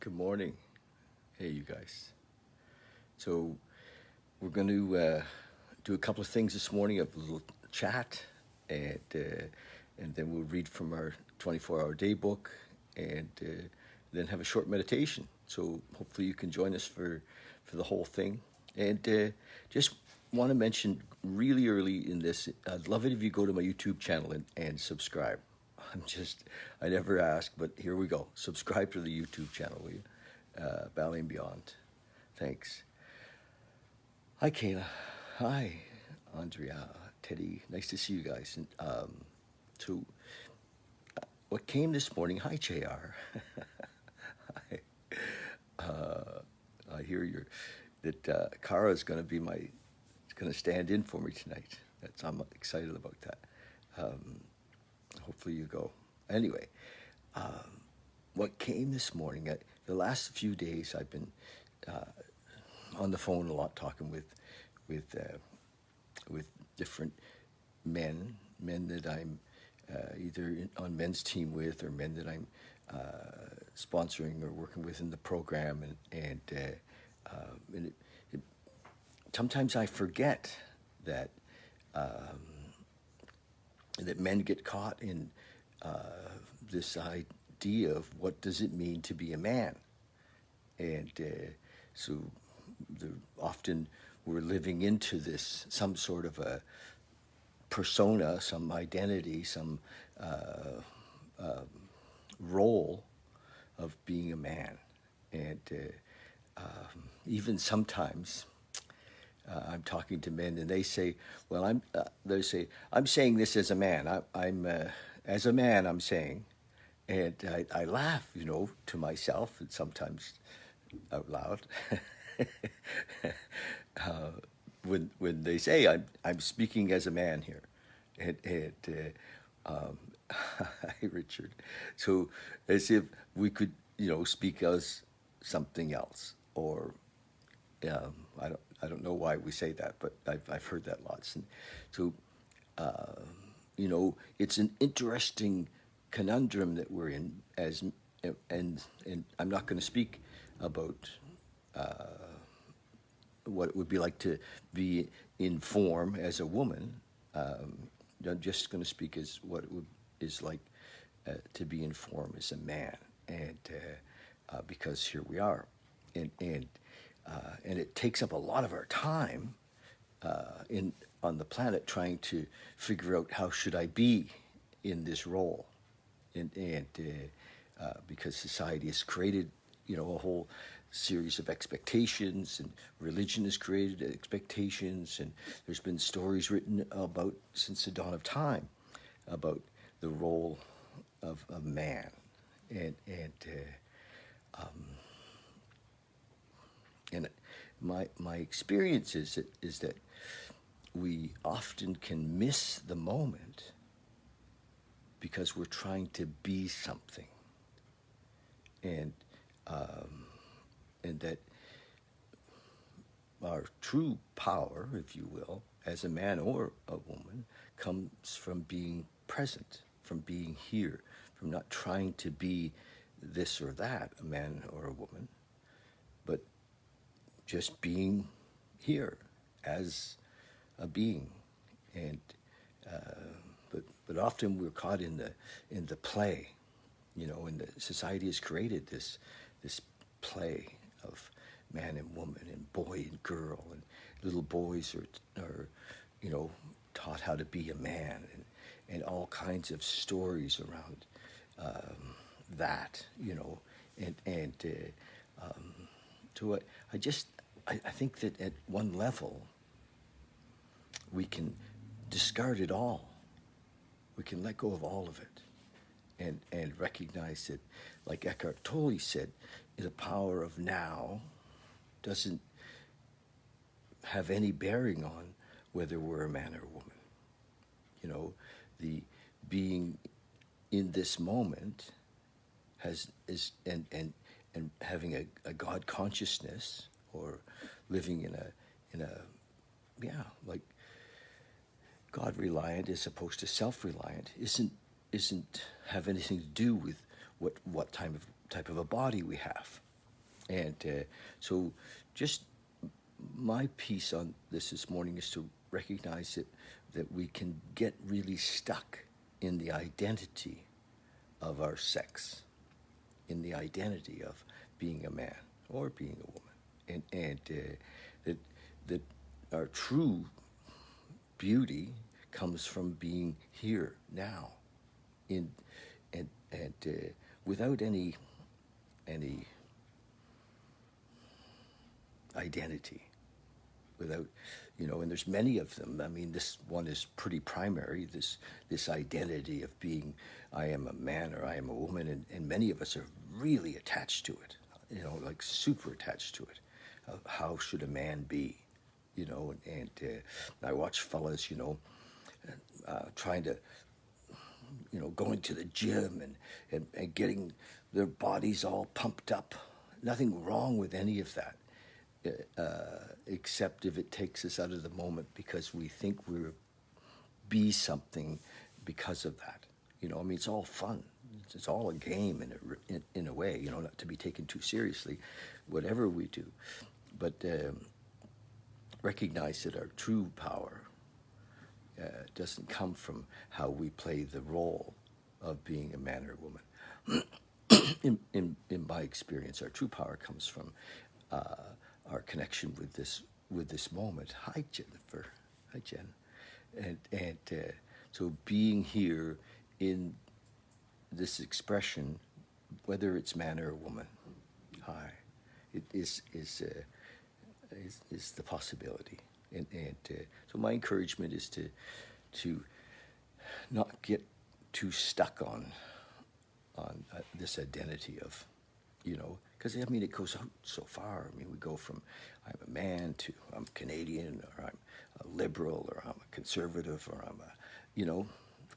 Good morning. Hey, you guys. So we're going to do a couple of things this morning, a little chat, and then we'll read from our 24-hour day book, and then have a short meditation. So hopefully you can join us for the whole thing. And just want to mention really early in this, I'd love it if you go to my YouTube channel and subscribe. I never ask, but here we go. Subscribe to the YouTube channel, will you? Ballet and Beyond. Thanks. Hi, Kayla. Hi, Andrea, Teddy. Nice to see you guys. And so, what came this morning? Hi, JR. Hi. I hear that Kara is going to be going to stand in for me tonight. I'm excited about that. Hopefully you go. Anyway, what came this morning, the last few days I've been on the phone a lot talking with different men that I'm either on men's team with, or men that I'm sponsoring or working with in the program, and sometimes I forget that that men get caught in this idea of what does it mean to be a man, and so often we're living into this some sort of a persona, some identity, some role of being a man, and even sometimes. I'm talking to men, and they say, "Well, they say I'm saying this as a man. I'm as a man. I'm saying," and I laugh, to myself, and sometimes out loud, when they say I'm speaking as a man here, hi, Richard. So as if we could, speak as something else, or I don't know why we say that, but I've heard that lots. And so, it's an interesting conundrum that we're in and I'm not going to speak about what it would be like to be in form as a woman. I'm just going to speak as what it is like to be in form as a man, and because here we are, and it takes up a lot of our time on the planet trying to figure out how should I be in this role, and because society has created a whole series of expectations, and religion has created expectations, and there's been stories written about since the dawn of time about the role of a man, and my experience is that we often can miss the moment because we're trying to be something, and that our true power, if you will, as a man or a woman, comes from being present, from being here, from not trying to be this or that, a man or a woman, but just being here as a being. And but often we're caught in the play, and the society has created this play of man and woman, and boy and girl, and little boys are taught how to be a man, and all kinds of stories around that, and so I think that at one level we can discard it all. We can let go of all of it, and recognize that, like Eckhart Tolle said, the power of now doesn't have any bearing on whether we're a man or a woman. The being in this moment and having a God consciousness, or living in a like God reliant as opposed to self reliant, isn't have anything to do with what type of a body we have. And so just my piece on this morning is to recognize that we can get really stuck in the identity of our sex, in the identity of being a man or being a woman, and that our true beauty comes from being here now, in and without any identity, without, and there's many of them. I mean, this one is pretty primary, this identity of being, I am a man or I am a woman, and many of us are really attached to it, like super attached to it. How should a man be? And I watch fellas, trying to, going to the gym and getting their bodies all pumped up. Nothing wrong with any of that, except if it takes us out of the moment because we think we're be something because of that. I mean, it's all fun. It's all a game in a way, not to be taken too seriously, whatever we do. But recognize that our true power doesn't come from how we play the role of being a man or a woman. In my experience, our true power comes from our connection with this moment. Hi, Jennifer. Hi, Jen. And so being here in this expression, whether it's man or woman, hi, it is the possibility. And so my encouragement is to not get too stuck on this identity of, because I mean it goes out so far. I mean, we go from I'm a man to I'm Canadian, or I'm a liberal, or I'm a conservative, or I'm a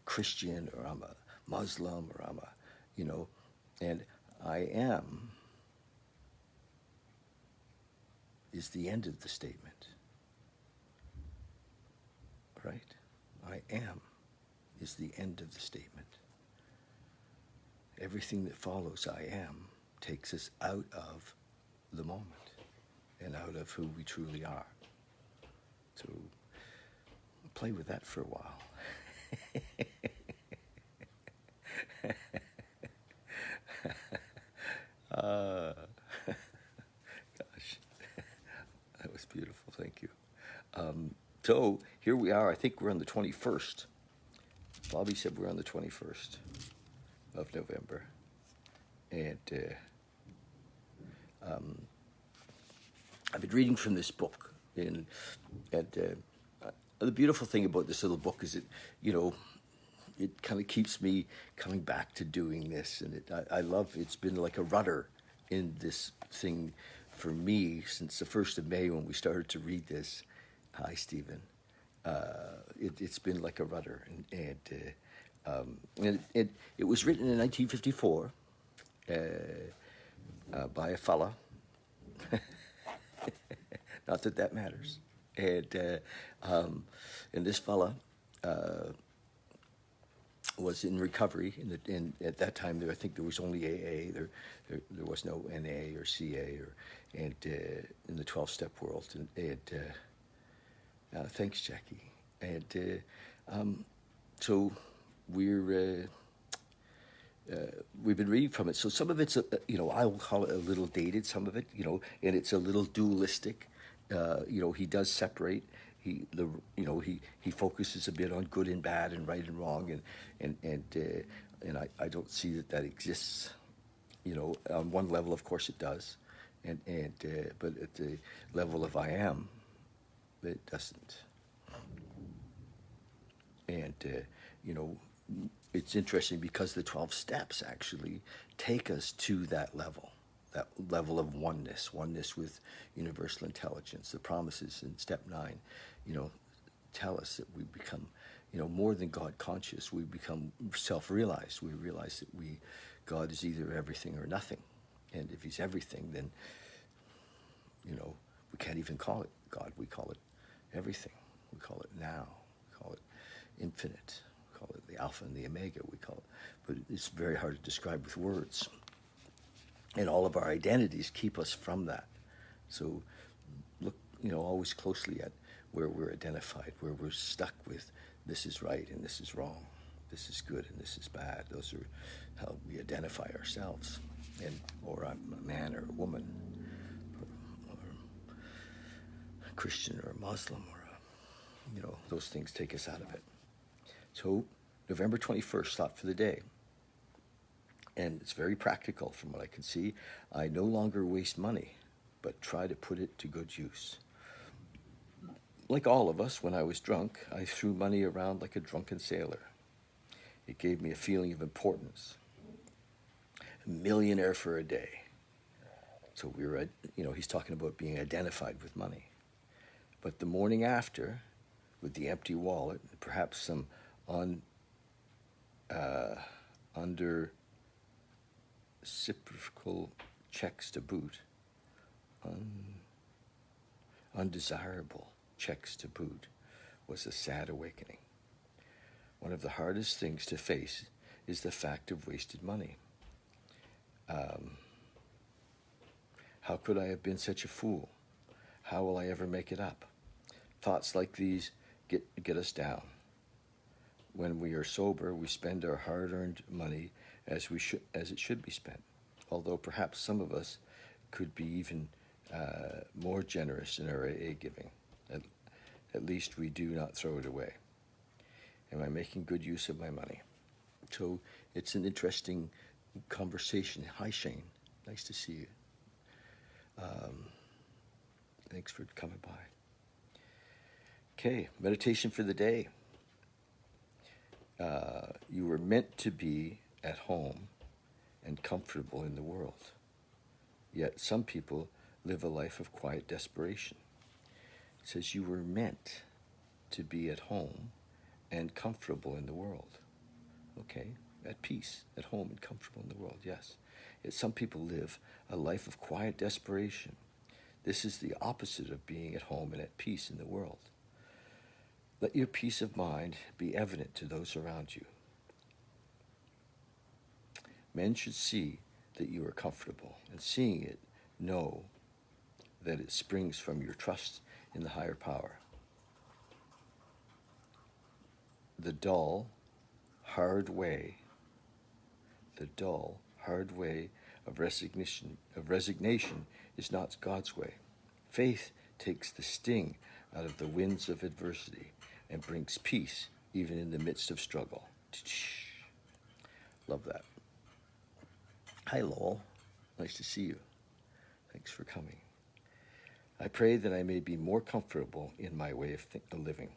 Christian, or I'm a Muslim, or I'm a and I am is the end of the statement, right? I am is the end of the statement. Everything that follows I am takes us out of the moment and out of who we truly are. So play with that for a while. Gosh, that was beautiful. Thank you. So here we are. I think we're on the 21st. Bobby said we're on the 21st of November. And I've been reading from this book. And the beautiful thing about this little book is it kind of keeps me coming back to doing this. And I love, it's been like a rudder in this thing for me since the 1st of May when we started to read this. Hi, Stephen. It's been like a rudder. And it was written in 1954 by a fella. Not that matters. And this fella was in recovery. And at that time, I think there was only AA. There was no NA or CA in the 12-step world. Thanks, Jackie. And so we've been reading from it. So some of it's, I'll call it a little dated, some of it, and it's a little dualistic. He does separate. He focuses a bit on good and bad and right and wrong, and I don't see that exists. On one level, of course, it does, but at the level of I am, it doesn't. And it's interesting because the 12 steps actually take us to that level of oneness with universal intelligence. The promises in step 9, tell us that we become, more than God conscious. We become self-realized. We realize that God is either everything or nothing. And if he's everything, then, we can't even call it God. We call it everything. We call it now. We call it infinite. We call it the Alpha and the Omega. We call it, but it's very hard to describe with words. And all of our identities keep us from that. So look, always closely at where we're identified, where we're stuck with this is right and this is wrong, this is good and this is bad. Those are how we identify ourselves, or I'm a man or a woman, or a Christian or a Muslim, or those things take us out of it. So November 21st, thought for the day. And it's very practical from what I can see. I no longer waste money, but try to put it to good use. Like all of us, when I was drunk, I threw money around like a drunken sailor. It gave me a feeling of importance. A millionaire for a day. So he's talking about being identified with money. But the morning after, with the empty wallet, perhaps some under reciprocal checks to boot, undesirable checks to boot, was a sad awakening. One of the hardest things to face is the fact of wasted money. How could I have been such a fool? How will I ever make it up? Thoughts like these get us down. When we are sober, we spend our hard-earned money as it should be spent. Although perhaps some of us could be even more generous in our AA giving. At least we do not throw it away. Am I making good use of my money? So it's an interesting conversation. Hi, Shane. Nice to see you. Thanks for coming by. Okay, meditation for the day. You were meant to be at home and comfortable in the world. Yet some people live a life of quiet desperation. It says you were meant to be at home and comfortable in the world. Okay, at peace, at home and comfortable in the world, yes. Yet some people live a life of quiet desperation. This is the opposite of being at home and at peace in the world. Let your peace of mind be evident to those around you. Men should see that you are comfortable, and seeing it, know that it springs from your trust in the higher power. The dull, hard way of resignation is not God's way. Faith takes the sting out of the winds of adversity and brings peace even in the midst of struggle. Love that. Hi, Lowell. Nice to see you. Thanks for coming. I pray that I may be more comfortable in my way of living.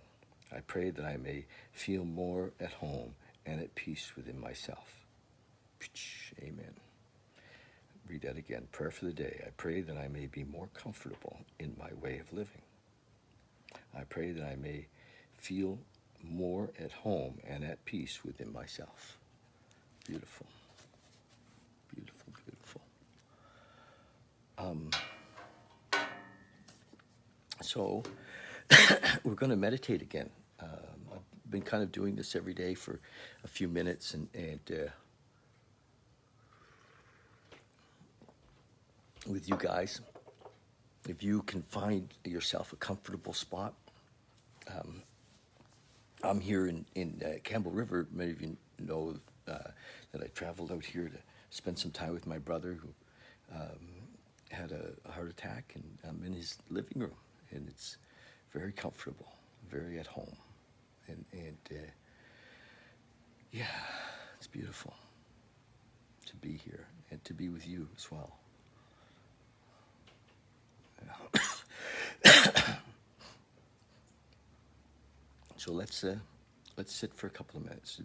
I pray that I may feel more at home and at peace within myself. Amen. Read that again. Prayer for the day. I pray that I may be more comfortable in my way of living. I pray that I may feel more at home and at peace within myself. Beautiful. Beautiful, beautiful. So we're going to meditate again. I've been kind of doing this every day for a few minutes, and with you guys, if you can find yourself a comfortable spot. I'm here in Campbell River. Many of you know that I traveled out here to spend some time with my brother who had a heart attack, and I'm in his living room, and it's very comfortable, very at home, and yeah, it's beautiful to be here and to be with you as well. So let's sit for a couple of minutes.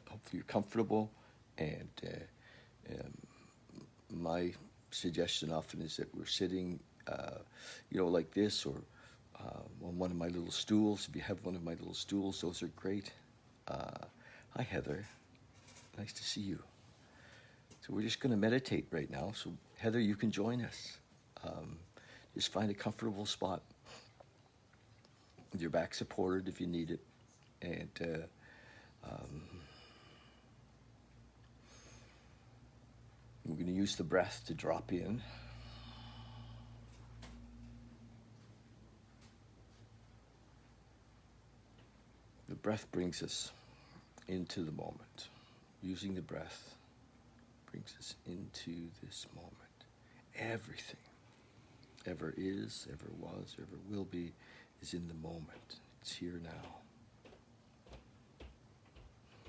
Hopefully you're comfortable, and my suggestion often is that we're sitting, like this, or on one of my little stools. If you have one of my little stools, those are great. Hi, Heather. Nice to see you. So we're just going to meditate right now. So Heather, you can join us. Just find a comfortable spot with your back supported if you need it, and We're going to use the breath to drop in. The breath brings us into the moment. Using the breath brings us into this moment. Everything ever is, ever was, ever will be is in the moment. It's here now.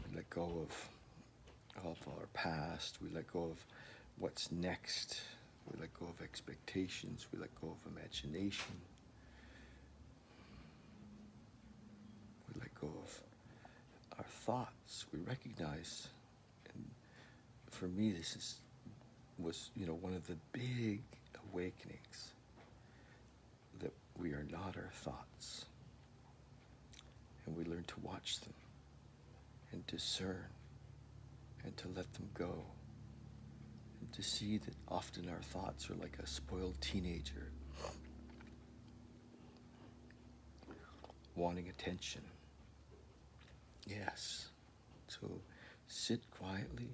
We let go of our past. We let go of what's next. We let go of expectations. We let go of imagination. We let go of our thoughts. We recognize, and for me this was one of the big awakenings, that we are not our thoughts. And we learn to watch them and discern and to let them go. And to see that often our thoughts are like a spoiled teenager wanting attention. Yes. So sit quietly,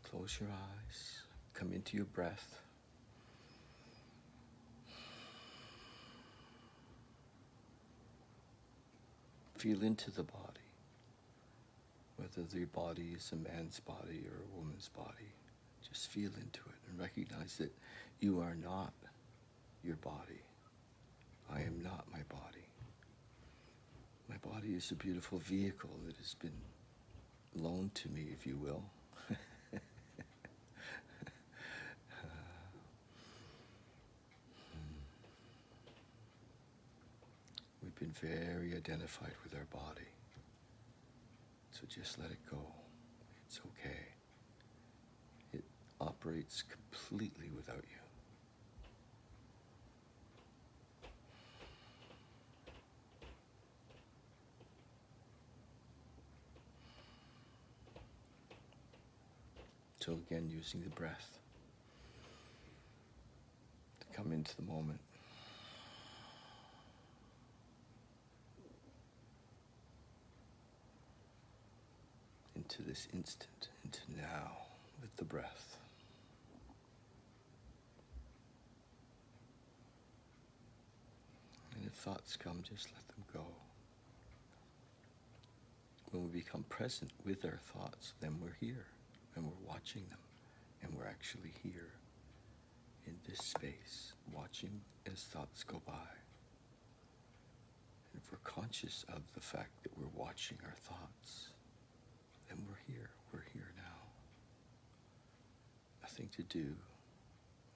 close your eyes, come into your breath. Feel into the body, whether the body is a man's body or a woman's body. Just feel into it and recognize that you are not your body. I am not my body. My body is a beautiful vehicle that has been loaned to me, if you will. We've been very identified with our body. So just let it go. It's okay. It operates completely without you. So again, using the breath to come into the moment. Into this instant, into now, with the breath. And if thoughts come, just let them go. When we become present with our thoughts, then we're here, and we're watching them, and we're actually here in this space, watching as thoughts go by. And if we're conscious of the fact that we're watching our thoughts, then we're here now. Nothing to do,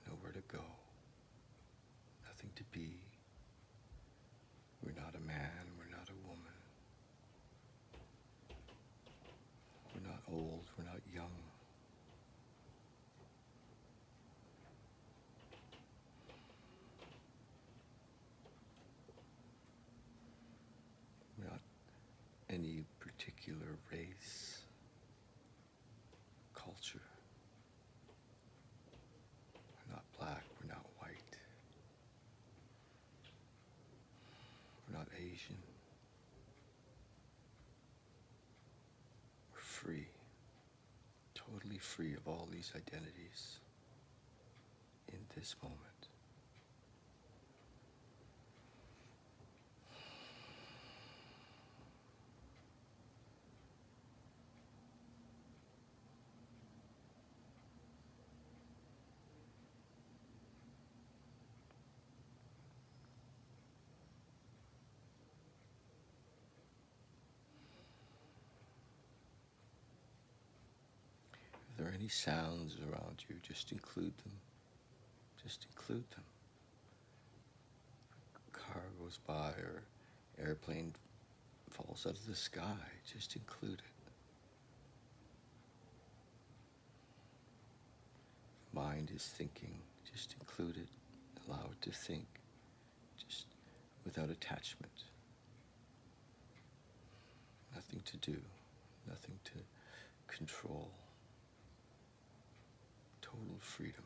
nowhere to go, nothing to be. We're not a man, we're not a woman. We're not old, we're not young. We're not any particular race, culture. We're not black, we're not white. We're not Asian. We're free, totally free of all these identities in this moment. If there are any sounds around you, just include them. Just include them. A car goes by or airplane falls out of the sky, just include it. Mind is thinking, just include it. Allow it to think, just without attachment. Nothing to do, nothing to control. Total freedom.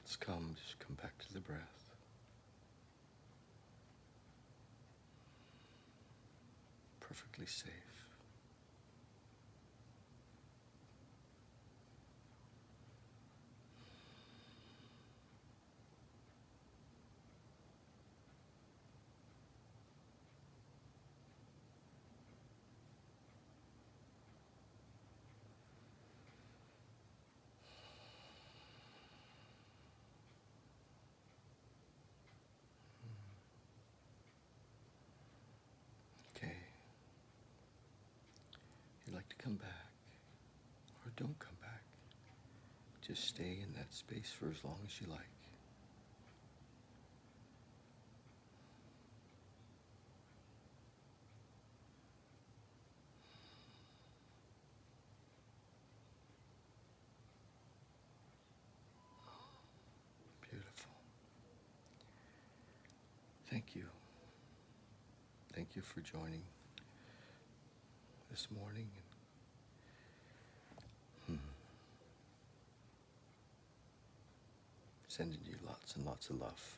thoughts come, just come back to the breath. Perfectly safe. Okay. You'd like to come back, or don't come back. Just stay in that space for as long as you like. Beautiful. Thank you. Thank you for joining this morning. Sending you lots and lots of love.